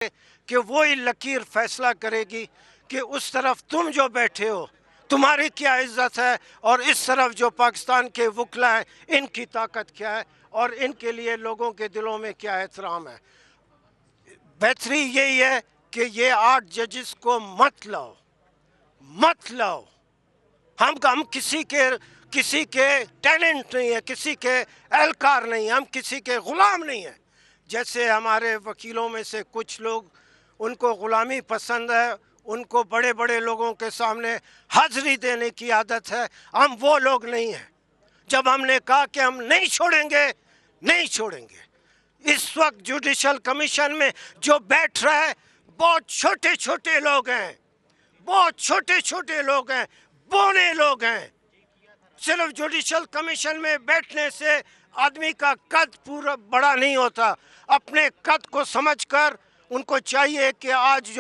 कि वो ही लकीर फैसला करेगी कि उस तरफ तुम जो बैठे हो तुम्हारी क्या इज्जत है और इस तरफ जो पाकिस्तान के वकला है इनकी ताकत क्या है और इनके लिए लोगों के दिलों में क्या एहतराम है। बेहतरी यही है कि ये 8 जजेस को मत लाओ। हम किसी के टैलेंट नहीं है, किसी के एहलकार नहीं, हम किसी के ग़ुलाम नहीं हैं। जैसे हमारे वकीलों में से कुछ लोग उनको ग़ुलामी पसंद है, उनको बड़े बड़े लोगों के सामने हाज़िरी देने की आदत है, हम वो लोग नहीं हैं। जब हमने कहा कि हम नहीं छोड़ेंगे। इस वक्त जुडिशल कमीशन में जो बैठ रहा है बहुत छोटे लोग हैं, बोने लोग हैं। सिर्फ जुडिशल कमीशन में बैठने से आदमी का कद पूरा बड़ा नहीं होता। अपने कद को समझकर उनको चाहिए कि आज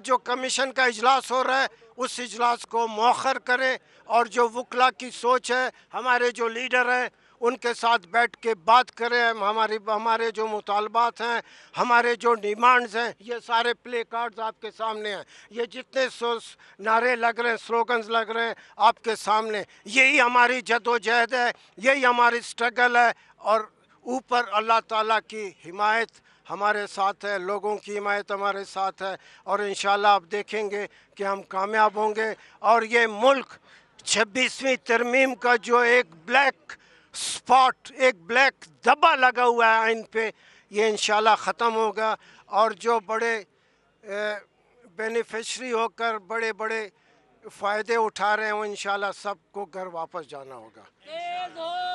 जो कमीशन का इजलास हो रहा है उस इजलास को मौखर करें और जो वकला की सोच है, हमारे जो लीडर हैं उनके साथ बैठ के बात करें। हमारे जो मुतालबात हैं, हमारे जो डिमांड्स हैं, ये सारे प्ले कार्ड्स आपके सामने हैं। ये जितने नारे लग रहे हैं, स्लोगन्स लग रहे हैं आपके सामने, यही हमारी जदोजहद है, यही हमारी स्ट्रगल है। और ऊपर अल्लाह ताला की हिमायत हमारे साथ है, लोगों की हिमायत हमारे साथ है और इंशाल्लाह आप देखेंगे कि हम कामयाब होंगे। और ये मुल्क 26वीं तरमीम का जो एक ब्लैक धब्बा लगा हुआ है आइन पे, ये इंशाल्लाह ख़त्म होगा और जो बड़े बेनिफिशरी होकर बड़े फ़ायदे उठा रहे हैं वो इंशाल्लाह सबको घर वापस जाना होगा। तेज हो।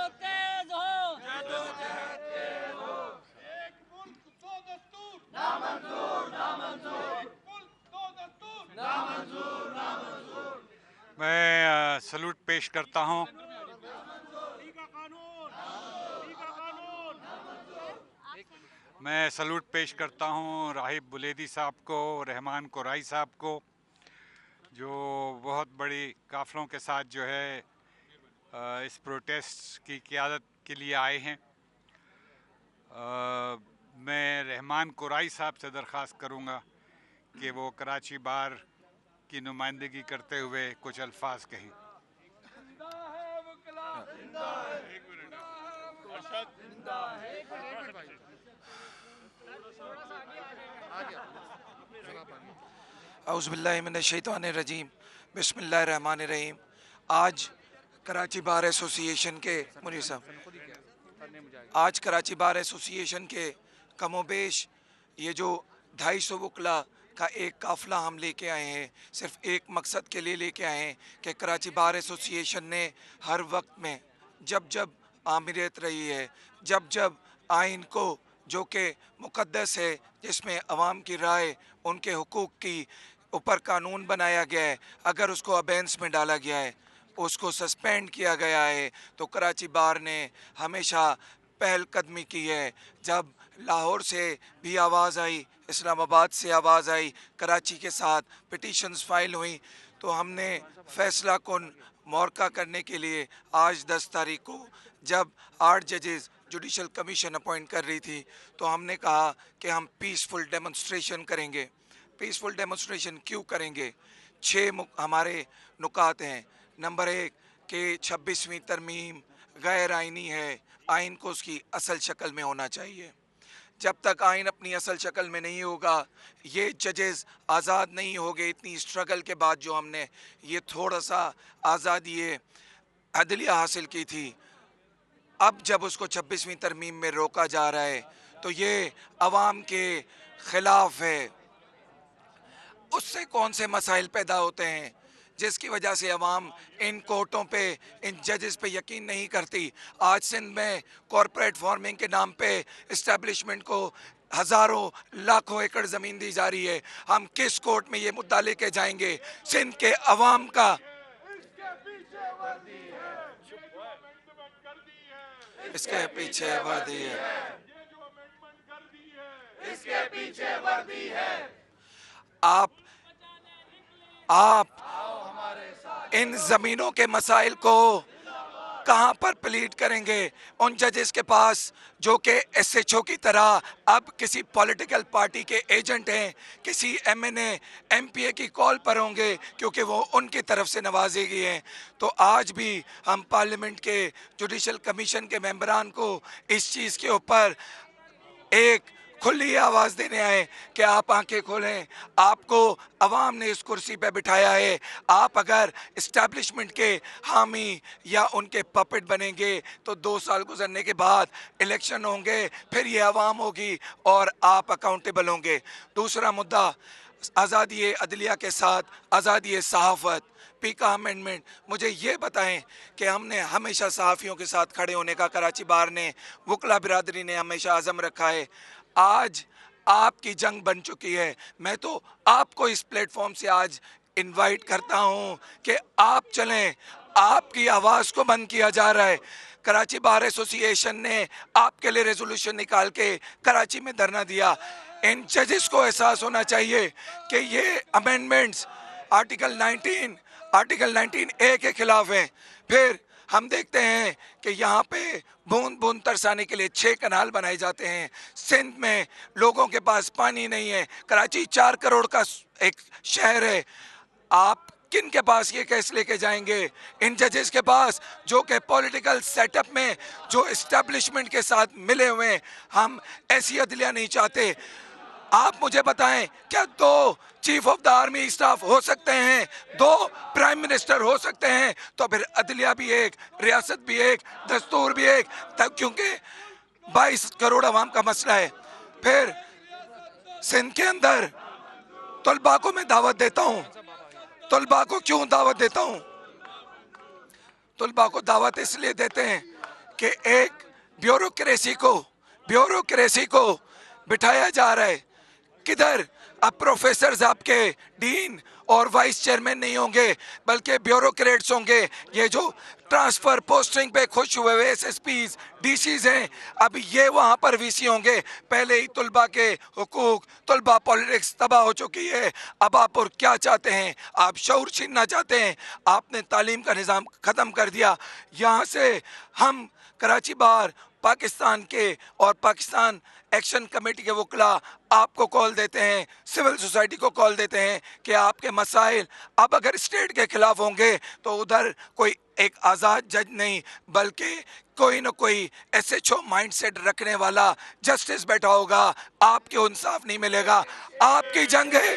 एक मुल्क दो दस्तूर नामंजूर। मैं सलूट पेश करता हूँ राहिब बुलेदी साहब को, रहमान कुराई साहब को, जो बहुत बड़ी काफ़लों के साथ जो है इस प्रोटेस्ट की क़ियादत के लिए आए हैं। मैं रहमान कुराई साहब से दरख्वास्त करूँगा कि वो कराची बार की नुमाइंदगी करते हुए कुछ अल्फाज कहें। औज़ुबिल्लाहि मिनश्शैतानिर्रजीम, बिस्मिल्लाहिर्रहमानिर्रहीम। आज कराची बार एसोसिएशन के कमोबेश ये जो 250 वकला का एक काफ़िला हम लेके आए हैं, सिर्फ एक मकसद के लिए लेके आए हैं कि कराची बार एसोसिएशन ने हर वक्त में जब आमिरियत रही है, जब आइन को जो कि मुक़द्दस है, जिसमें अवाम की राय, उनके हुकूक की ऊपर कानून बनाया गया है, अगर उसको अबेंस में डाला गया है, उसको सस्पेंड किया गया है, तो कराची बार ने हमेशा पहल कदमी की है। जब लाहौर से भी आवाज़ आई, इस्लामाबाद से आवाज़ आई, कराची के साथ पिटीशंस फाइल हुई, तो हमने फ़ैसला कुन मौका करने के लिए आज 10 तारीख को जब 8 जजेस जुडिशल कमीशन अपॉइंट कर रही थी, तो हमने कहा कि हम पीसफुल डेमोन्स्ट्रेशन करेंगे। पीसफुल डेमोन्स्ट्रेशन क्यों करेंगे? 6 हमारे नुकात हैं। नंबर 1 कि 26वीं तरमीम गैर आइनी है, आइन को उसकी असल शक्ल में होना चाहिए। जब तक आइन अपनी असल शक्ल में नहीं होगा, ये जजेस आज़ाद नहीं होंगे। इतनी स्ट्रगल के बाद जो हमने ये थोड़ा सा आज़ादी अदलिया हासिल की थी, अब जब उसको 26वीं तरमीम में रोका जा रहा है तो ये अवाम के ख़िलाफ़ है। उससे कौन से मसाइल पैदा होते हैं जिसकी वजह से अवाम इन कोर्टों पे, इन जजेस पे यकीन नहीं करती। आज सिंध में कॉरपोरेट फार्मिंग के नाम पे इस्टेब्लिशमेंट को हज़ारों लाखों एकड़ ज़मीन दी जा रही है। हम किस कोर्ट में ये मुद्दा लेके जाएंगे? सिंध के अवाम का इसके पीछे वर्दी है। आप इन ज़मीनों के मसाइल को कहाँ पर प्लीड करेंगे उन जजेस के पास जो कि एसएचओ की तरह अब किसी पॉलिटिकल पार्टी के एजेंट हैं, किसी एमएनए एमपीए की कॉल पर होंगे क्योंकि वो उनकी तरफ से नवाजे गए हैं। तो आज भी हम पार्लियामेंट के जुडिशल कमीशन के मेंबरान को इस चीज़ के ऊपर एक खुली आवाज़ देने आए कि आप आंखें खोलें, आपको अवाम ने इस कुर्सी पे बिठाया है। आप अगर इस्टेब्लिशमेंट के हामी या उनके पपेट बनेंगे तो 2 साल गुजरने के बाद इलेक्शन होंगे, फिर ये अवाम होगी और आप अकाउंटेबल होंगे। दूसरा मुद्दा, आज़ादी अदलिया के साथ आज़ादी सहाफ़त, पीका अमेंडमेंट। मुझे ये बताएं कि हमने हमेशा सहाफ़ियों के साथ खड़े होने का कराची बार ने, वकला बिरादरी ने हमेशा आज़म रखा है। आज आपकी जंग बन चुकी है। मैं तो आपको इस प्लेटफॉर्म से आज इनवाइट करता हूं कि आप चलें। आपकी आवाज़ को बंद किया जा रहा है। कराची बार एसोसिएशन ने आपके लिए रेजोल्यूशन निकाल के कराची में धरना दिया। इन जजेस को एहसास होना चाहिए कि ये अमेंडमेंट्स आर्टिकल 19A के खिलाफ हैं। फिर हम देखते हैं कि यहाँ पे बूंद बूंद तरसाने के लिए 6 कनाल बनाए जाते हैं। सिंध में लोगों के पास पानी नहीं है। कराची 4 करोड़ का एक शहर है। आप किन के पास ये केस लेके जाएंगे? इन जजेस के पास जो कि पॉलिटिकल सेटअप में जो इस्टेब्लिशमेंट के साथ मिले हुए हैं। हम ऐसी अदलिया नहीं चाहते। आप मुझे बताएं, क्या 2 chief of the army staff हो सकते हैं? 2 प्राइम मिनिस्टर हो सकते हैं? तो फिर अदलिया भी एक, रियासत भी एक, दस्तूर भी एक, तब क्योंकि 22 करोड़ आवाम का मसला है। फिर सिंध के अंदर तलबा को मैं दावत देता हूँ। तलबा को क्यों दावत देता हूँ? तलबा को दावत इसलिए देते हैं कि एक ब्यूरोक्रेसी को बिठाया जा रहा है। किधर? अब प्रोफेसर आपके डीन और वाइस चेयरमैन नहीं होंगे बल्कि ब्यूरोक्रेट्स होंगे। ये जो ट्रांसफर पोस्टिंग पे खुश हुए हुए एसएसपीज डीसीज हैं, अब ये वहाँ पर वीसी होंगे। पहले ही तलबा के हुकूक, तलबा पॉलिटिक्स तबाह हो चुकी है। अब आप और क्या चाहते हैं? आप शऊर छीनना चाहते हैं। आपने तालीम का निज़ाम ख़त्म कर दिया। यहाँ से हम कराची बार पाकिस्तान के और पाकिस्तान एक्शन कमेटी के वकला आपको कॉल देते हैं, सिविल सोसाइटी को कॉल देते हैं कि आपके मसाइल अब अगर स्टेट के खिलाफ होंगे तो उधर कोई एक आज़ाद जज नहीं बल्कि कोई ना कोई एसएचओ माइंडसेट रखने वाला जस्टिस बैठा होगा। आपको इंसाफ नहीं मिलेगा। आपकी जंग है,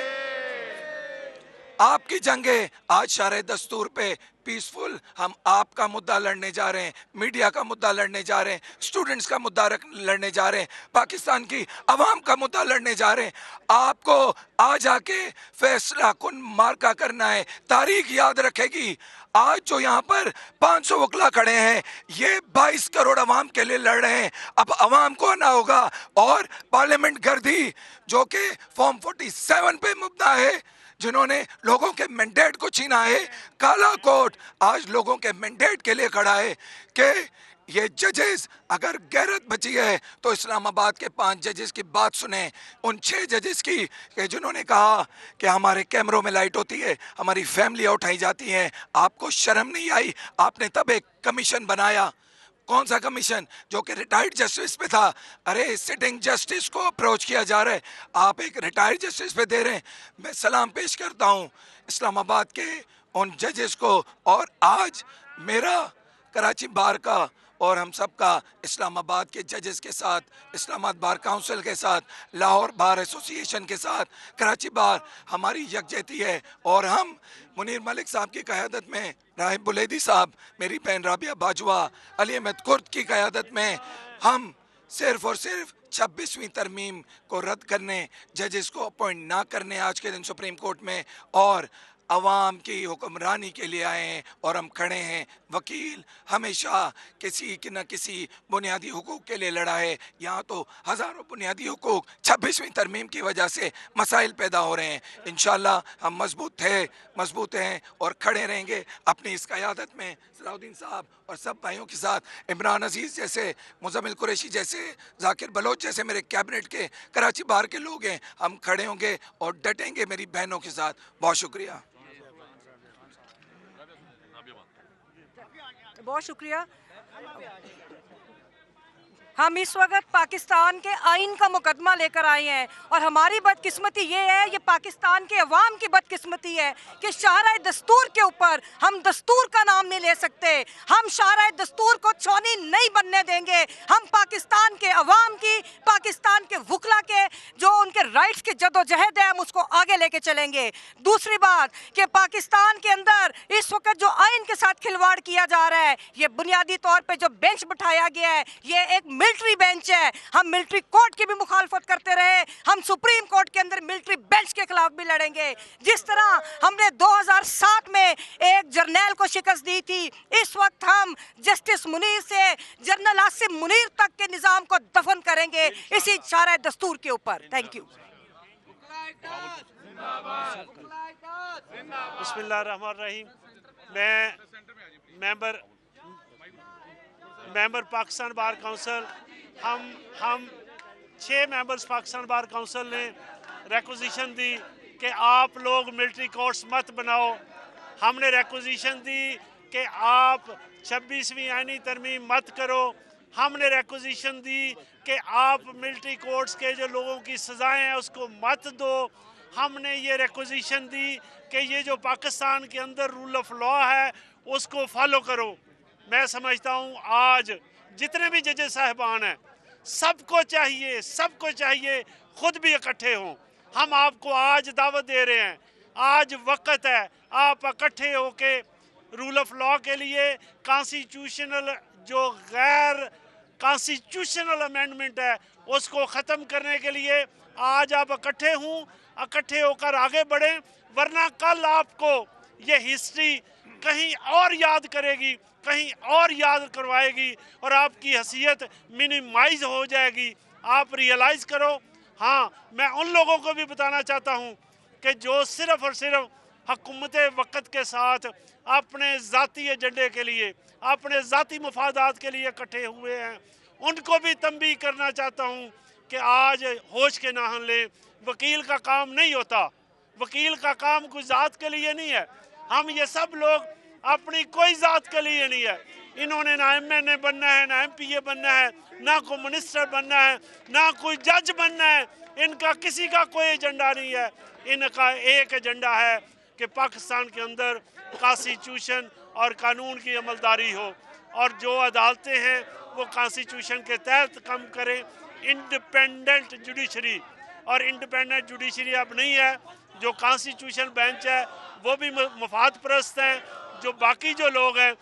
आपकी जंग है। आज शारे दस्तूर पे पीसफुल हम आपका मुद्दा लड़ने जा रहे हैं, मीडिया का मुद्दा लड़ने जा रहे हैं, स्टूडेंट्स का मुद्दा लड़ने जा रहे हैं, पाकिस्तान की आवाम का मुद्दा लड़ने जा रहे हैं। आपको आज आके फैसला कुन मार्का करना है। तारीख याद रखेगी। आज जो यहाँ पर 500 वकला खड़े हैं, ये 22 करोड़ अवाम के लिए लड़ रहे हैं। अब अवाम को आना होगा। और पार्लियामेंट गर्दी जो कि फॉर्म 47 पे मुद्दा है, जिन्होंने लोगों के मैंडेट को छीना है, काला कोट आज लोगों के मैंडेट के लिए खड़ा है कि ये जजेस अगर गैरत बची है तो इस्लामाबाद के 5 जजेस की बात सुने। उन 6 जजेस की कि जिन्होंने कहा कि हमारे कैमरों में लाइट होती है, हमारी फैमिली उठाई जाती हैं। आपको शर्म नहीं आई? आपने तब एक कमीशन बनाया। कौन सा कमीशन? जो कि रिटायर्ड जस्टिस पे था। अरे सिटिंग जस्टिस को अप्रोच किया जा रहा है, आप एक रिटायर्ड जस्टिस पे दे रहे हैं। मैं सलाम पेश करता हूँ इस्लामाबाद के उन जजेस को। और आज मेरा कराची बार का और हम सब का इस्लामाबाद के जजेस के साथ, इस्लामाबाद बार काउंसिल के साथ, लाहौर बार एसोसिएशन के साथ कराची बार हमारी यकजहती है। और हम मुनीर मलिक साहब की क़यादत में, राहिब बुलेदी साहब, मेरी बहन राबिया बाजवा, अली अहमद कुर्द की क़यादत में हम सिर्फ़ और सिर्फ 26वीं तरमीम को रद्द करने, जजेस को अपॉइंट ना करने आज के दिन सुप्रीम कोर्ट में और अवाम की हुक्मरानी के लिए आए हैं। और हम खड़े हैं। वकील हमेशा किसी न किसी बुनियादी हुकूक के लिए लड़ा है। यहाँ तो हज़ारों बुनियादी हुकूक 26वीं तरमीम की वजह से मसाइल पैदा हो रहे हैं। इंशाअल्लाह हम मजबूत हैं और खड़े रहेंगे अपनी इस क़यादत में। सलाउद्दीन साहब और सब भाइयों के साथ, इमरान अजीज़ जैसे, मुज़म्मिल कुरैशी जैसे, ज़ाकिर बलोच जैसे मेरे कैबिनेट के कराची बार के लोग हैं। हम खड़े होंगे और डटेंगे मेरी बहनों के साथ। बहुत शुक्रिया। बहुत शुक्रिया। हम इस वक्त पाकिस्तान के आइन का मुकदमा लेकर आए हैं और हमारी बदकिस्मती ये है, ये पाकिस्तान के अवाम की बदकिस्मती है कि शाहराए दस्तूर के ऊपर हम दस्तूर का नाम नहीं ले सकते। हम शाहराए दस्तूर को छौनी नहीं बनने देंगे। हम पाकिस्तान के अवाम की, पाकिस्तान के वकला के जो उनके राइट्स की जदोजहद है, हम उसको आगे लेके चलेंगे। दूसरी बात कि पाकिस्तान के अंदर इस वक्त जो आइन के साथ खिलवाड़ किया जा रहा है, ये बुनियादी तौर पर जो बेंच बिठाया गया है, ये एक मिलिट्री बेंच है। हम मिलिट्री कोर्ट की भी मुखालफत करते रहे, हम सुप्रीम कोर्ट के अंदर मिलिट्री बेंच के खिलाफ भी लड़ेंगे। जिस तरह हमने 2007 में एक जर्नैल को शिकस्त दी थी, इस वक्त हम जस्टिस मुनीर से जनरल आसिम मुनीर तक के निजाम को दफन करेंगे इसी शाहराए दस्तूर के ऊपर। Thank you. बिस्मिल्लाहिर्रहमानिर्रहीम। मैं मेंबर पाकिस्तान बार काउंसिल, हम 6 मेंबर्स पाकिस्तान बार काउंसिल ने रिक्वेजिशन दी कि आप लोग मिलिट्री कोर्ट्स मत बनाओ। हमने रिक्वेजिशन दी कि आप 26वीं आईनी तरमीम मत करो। हमने रिक्वेजिशन दी कि आप मिलिट्री कोर्ट्स के जो लोगों की सज़ाएं हैं उसको मत दो। हमने ये रिक्वेजिशन दी कि ये जो पाकिस्तान के अंदर रूल ऑफ लॉ है उसको फॉलो करो। मैं समझता हूँ आज जितने भी जजेस साहिबान हैं, सबको चाहिए खुद भी इकट्ठे हों। हम आपको आज दावत दे रहे हैं, आज वक्त है आप इकट्ठे होके रूल ऑफ लॉ के लिए कॉन्स्टिट्यूशनल जो गैर कॉन्स्टिट्यूशनल अमेंडमेंट है उसको ख़त्म करने के लिए आज आप इकट्ठे होकर आगे बढ़ें, वरना कल आपको ये हिस्ट्री कहीं और याद करेगी, कहीं और याद करवाएगी और आपकी हैसियत मिनिमाइज हो जाएगी। आप रियलाइज़ करो। हाँ, मैं उन लोगों को भी बताना चाहता हूँ कि जो सिर्फ़ और सिर्फ हुकूमत वक़्त के साथ अपने ज़ाती एजेंडे के लिए, अपने ज़ाती मफादात के लिए इकट्ठे हुए हैं, उनको भी तंबीह करना चाहता हूँ कि आज होश के नाहन लें। वकील का काम नहीं होता, वकील का काम कोई ज़ात के लिए नहीं है। हम ये सब लोग अपनी कोई ज़ात के लिए नहीं है। इन्होंने ना MNA बनना है, ना MPA बनना है, ना कोई मिनिस्टर बनना है, ना कोई जज बनना है। इनका किसी का कोई एजेंडा नहीं है। इनका एक एजेंडा है कि पाकिस्तान के अंदर कॉन्स्टिट्यूशन और कानून की अमलदारी हो और जो अदालतें हैं वो कॉन्स्टिट्यूशन के तहत काम करें। इंडिपेंडेंट जुडिशरी, और इंडिपेंडेंट जुडिशरी अब नहीं है। जो कॉन्स्टिट्यूशन बेंच है वो भी मफाद परस्त हैं। जो बाकी जो लोग हैं